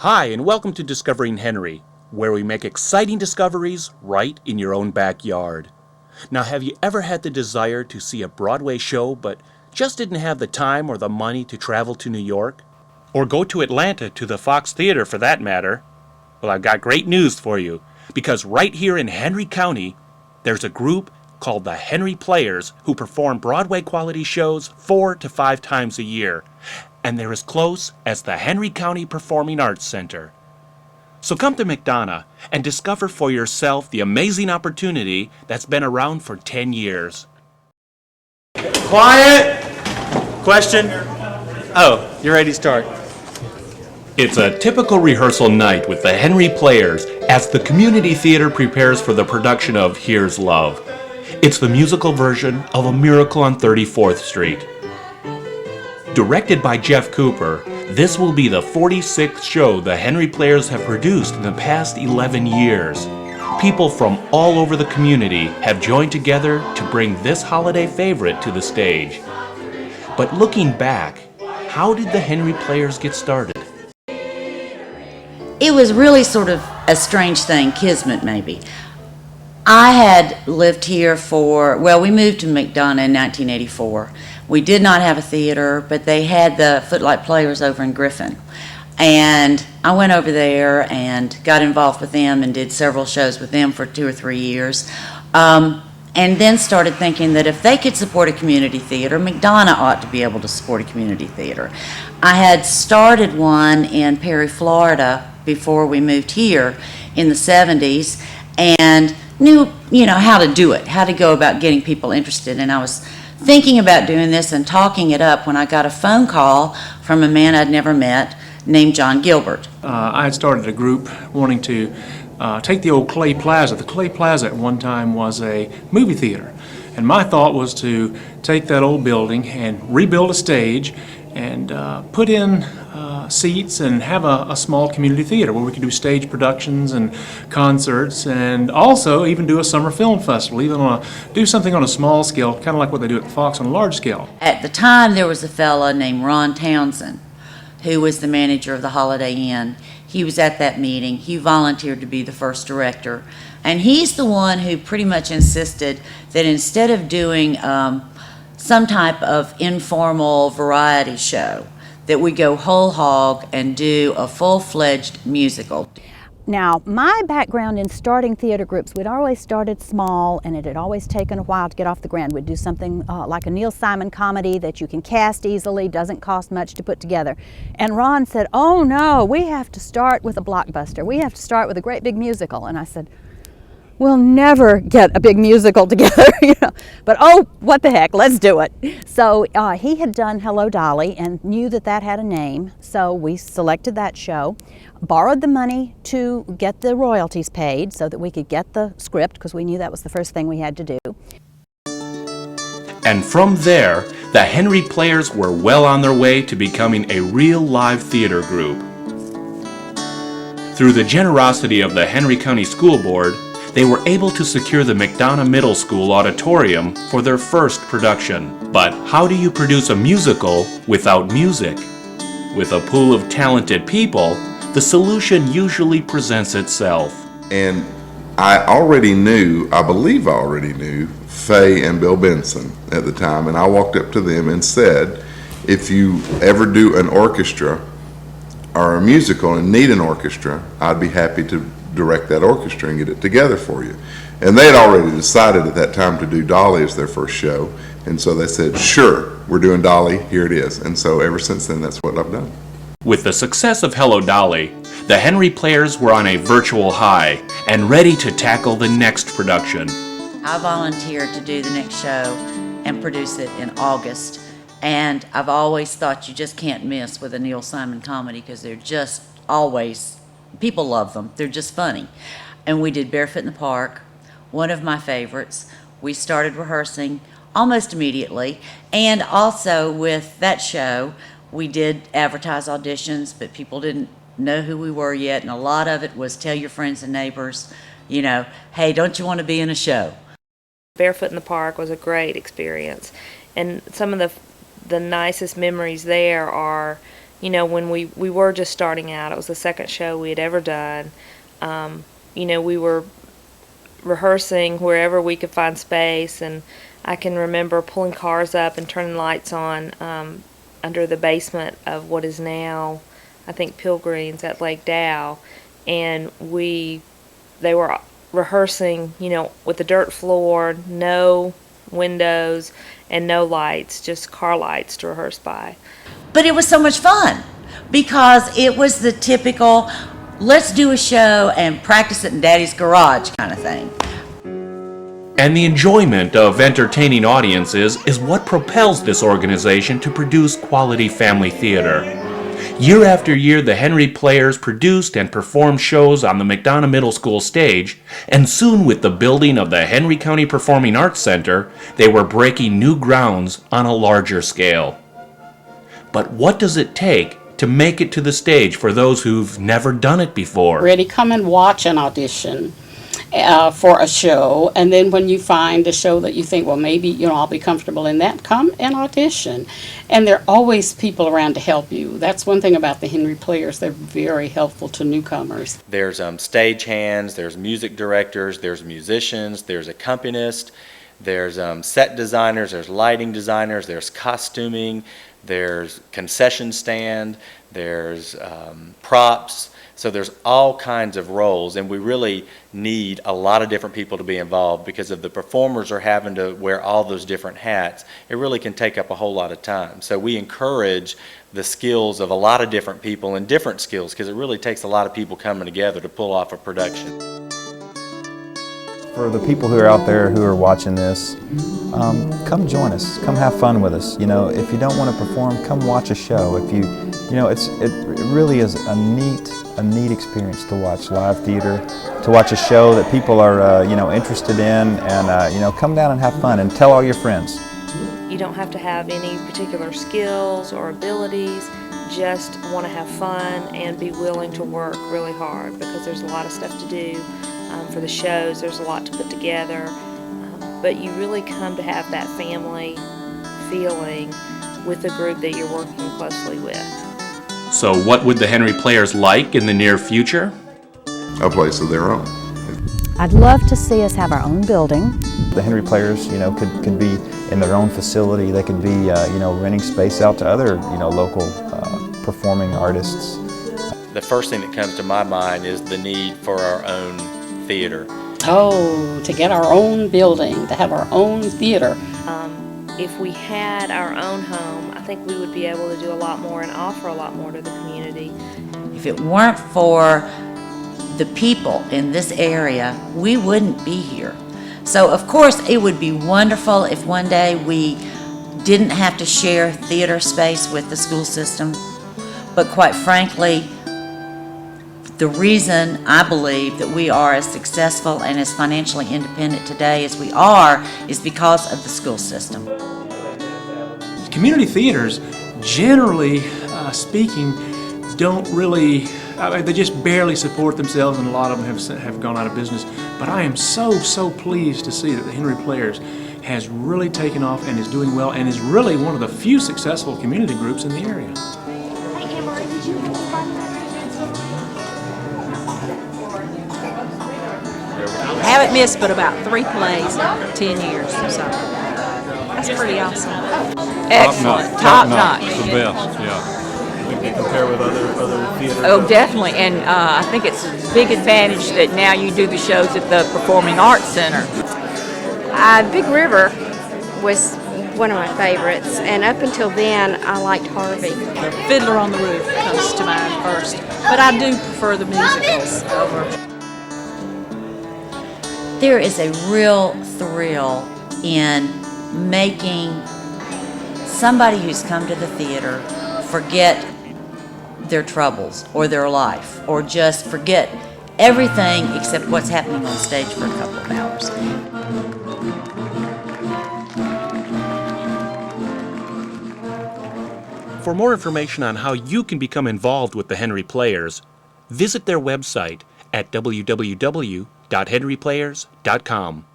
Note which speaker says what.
Speaker 1: Hi, and welcome to Discovering Henry, where we make exciting discoveries right in your own backyard. Now, have you ever had the desire to see a Broadway show but just didn't have the time or the money to travel to New York? Or go to Atlanta to the Fox Theater for that matter? Well, I've got great news for you, because right here in Henry County, there's a group called the Henry Players who perform Broadway quality shows 4 to 5 times a year, and they're as close as the Henry County Performing Arts Center. So come to McDonough and discover for yourself the amazing opportunity that's been around for 10 years.
Speaker 2: Quiet! Question? Oh, you're ready to start.
Speaker 1: It's a typical rehearsal night with the Henry Players as the community theater prepares for the production of Here's Love. It's the musical version of A Miracle on 34th Street. Directed by Jeff Cooper, this will be the 46th show the Henry Players have produced in the past 11 years. People from all over the community have joined together to bring this holiday favorite to the stage. But looking back, how did the Henry Players get started?
Speaker 3: It was really sort of a strange thing, kismet maybe. I had lived here we moved to McDonough in 1984. We did not have a theater, but they had the Footlight Players over in Griffin. And I went over there and got involved with them and did several shows with them for 2 or 3 years. And then started thinking that if they could support a community theater, McDonough ought to be able to support a community theater. I had started one in Perry, Florida before we moved here in the 70s and knew, how to do it, how to go about getting people interested. And I was thinking about doing this and talking it up when I got a phone call from a man I'd never met named John Gilbert.
Speaker 4: I had started a group wanting to take the old Clay Plaza. The Clay Plaza at one time was a movie theater. And my thought was to take that old building and rebuild a stage and put in seats and have a small community theater where we could do stage productions and concerts and also even do a summer film festival, do something on a small scale, kind of like what they do at the Fox on a large scale.
Speaker 3: At the time, there was a fella named Ron Townsend who was the manager of the Holiday Inn. He was at that meeting. He volunteered to be the first director. And he's the one who pretty much insisted that instead of doing some type of informal variety show, that we go whole hog and do a full-fledged musical.
Speaker 5: Now, my background in starting theater groups, we'd always started small and it had always taken a while to get off the ground. We'd do something like a Neil Simon comedy that you can cast easily, doesn't cost much to put together. And Ron said, oh no, we have to start with a blockbuster. We have to start with a great big musical. And I said, we'll never get a big musical together, But oh, what the heck, let's do it. So he had done Hello, Dolly and knew that had a name. So we selected that show, borrowed the money to get the royalties paid so that we could get the script because we knew that was the first thing we had to do.
Speaker 1: And from there, the Henry Players were well on their way to becoming a real live theater group. Through the generosity of the Henry County School Board, they were able to secure the McDonough Middle School auditorium for their first production. But how do you produce a musical without music? With a pool of talented people, the solution usually presents itself.
Speaker 6: And I believe I already knew Faye and Bill Benson at the time, and I walked up to them and said, if you ever do an orchestra or a musical and need an orchestra, I'd be happy to direct that orchestra and get it together for you. And they had already decided at that time to do Dolly as their first show, and so they said, sure, we're doing Dolly, here it is. And so ever since then, that's what I've done.
Speaker 1: With the success of Hello, Dolly, the Henry Players were on a virtual high and ready to tackle the next production.
Speaker 3: I volunteered to do the next show and produce it in August. And I've always thought you just can't miss with a Neil Simon comedy because they're just always, people love them. They're just funny. And we did Barefoot in the Park, one of my favorites. We started rehearsing almost immediately. And also with that show, we did advertise auditions, but people didn't know who we were yet. And a lot of it was tell your friends and neighbors, hey, don't you want to be in a show?
Speaker 7: Barefoot in the Park was a great experience. And some of the nicest memories there are you know, when we were just starting out, it was the second show we had ever done. You know, we were rehearsing wherever we could find space, and I can remember pulling cars up and turning lights on under the basement of what is now, I think, Pilgrims at Lake Dow, and they were rehearsing, you know, with the dirt floor, no windows and no lights, just car lights to rehearse by.
Speaker 3: But it was so much fun because it was the typical, let's do a show and practice it in Daddy's garage kind of thing.
Speaker 1: And the enjoyment of entertaining audiences is what propels this organization to produce quality family theater. Year after year, the Henry Players produced and performed shows on the McDonough Middle School stage, and soon with the building of the Henry County Performing Arts Center, they were breaking new grounds on a larger scale. But what does it take to make it to the stage for those who've never done it before?
Speaker 8: Ready, come and watch an audition for a show, and then when you find a show that you think, well, maybe, you know, I'll be comfortable in that, come and audition. And there are always people around to help you. That's one thing about the Henry Players. They're very helpful to newcomers.
Speaker 2: There's stage hands, there's music directors, there's musicians, there's accompanists, there's set designers, there's lighting designers, there's costuming, there's concession stand, there's props. So there's all kinds of roles, and we really need a lot of different people to be involved, because if the performers are having to wear all those different hats, it really can take up a whole lot of time. So we encourage the skills of a lot of different people and different skills, because it really takes a lot of people coming together to pull off a production.
Speaker 9: For the people who are out there who are watching this, come join us. Come have fun with us. You know, if you don't want to perform, come watch a show. If you know, it really is a neat experience to watch live theater, to watch a show that people are you know, interested in, and you know, come down and have fun and tell all your friends.
Speaker 7: You don't have to have any particular skills or abilities, just want to have fun and be willing to work really hard, because there's a lot of stuff to do. For the shows, there's a lot to put together, but you really come to have that family feeling with the group that you're working closely with.
Speaker 1: So what would the Henry Players like in the near future?
Speaker 6: A place of their own.
Speaker 5: I'd love to see us have our own building.
Speaker 9: The Henry Players, you know, could be in their own facility. They could be, you know, renting space out to other, you know, local performing artists.
Speaker 2: The first thing that comes to my mind is the need for our own theater.
Speaker 8: Oh, to get our own building, to have our own theater.
Speaker 7: If we had our own home, I think we would be able to do a lot more and offer a lot more to the community.
Speaker 3: If it weren't for the people in this area, we wouldn't be here. So of course it would be wonderful if one day we didn't have to share theater space with the school system. But quite frankly, the reason I believe that we are as successful and as financially independent today as we are is because of the school system.
Speaker 4: Community theaters, generally speaking, don't really, they just barely support themselves, and a lot of them have gone out of business. But I am so pleased to see that the Henry Players has really taken off and is doing well, and is really one of the few successful community groups in the area.
Speaker 10: Haven't missed but about 3 plays in 10 years, so that's pretty awesome. Excellent, top notch.
Speaker 11: The best, yeah. You can compare with other theaters.
Speaker 10: Oh, definitely, and I think it's a big advantage that now you do the shows at the Performing Arts Center.
Speaker 12: Big River was one of my favorites, and up until then, I liked Harvey.
Speaker 10: Fiddler on the Roof comes to mind first, but I do prefer the musicals over.
Speaker 3: There is a real thrill in making somebody who's come to the theater forget their troubles or their life, or just forget everything except what's happening on stage for a couple of hours.
Speaker 1: For more information on how you can become involved with the Henry Players, visit their website at www.henryplayers.com.